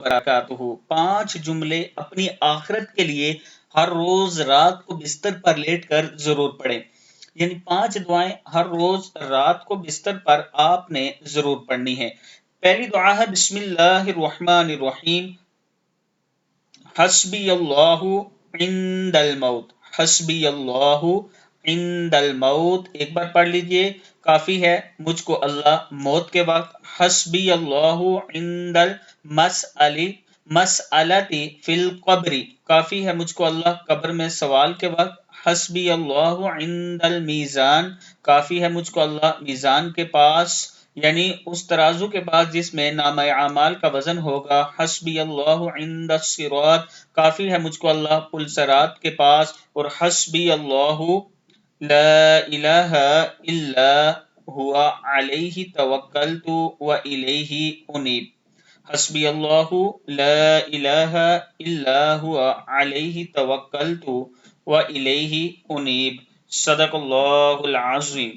وبرکاتہ۔ 5 جملے اپنی آخرت کے لیے ہر روز رات کو بستر پر لیٹ کر ضرور پڑھیں، یعنی 5 دعائیں ہر روز رات کو بستر پر آپ نے ضرور پڑھنی ہے۔ پہلی دعا ہے بسم اللہ الرحمن الرحیم، حسبی اللہ عند الموت، حسبی اللہ عند الموت، ایک بار پڑھ لیجئے، کافی ہے مجھ کو اللہ موت کے وقت، حسبی اللہ عند مسئلتی فی القبر، کافی ہے مجھ کو اللہ قبر میں سوال کے وقت، حسبی اللہ عند المیزان، کافی ہے مجھ کو اللہ میزان کے پاس، یعنی اس ترازو کے پاس جس میں نامہ اعمال کا وزن ہوگا، حسبی اللہ عند الصراط، کافی ہے مجھ کو اللہ پل صراط کے پاس، اور حسبی اللہ لا الہ الا هو علیہ توکلت و الیہ انیب، حسبی اللہ لا الہ الا هو علیہ توکلت و الیہ انیب۔ صدق اللہ العظیم۔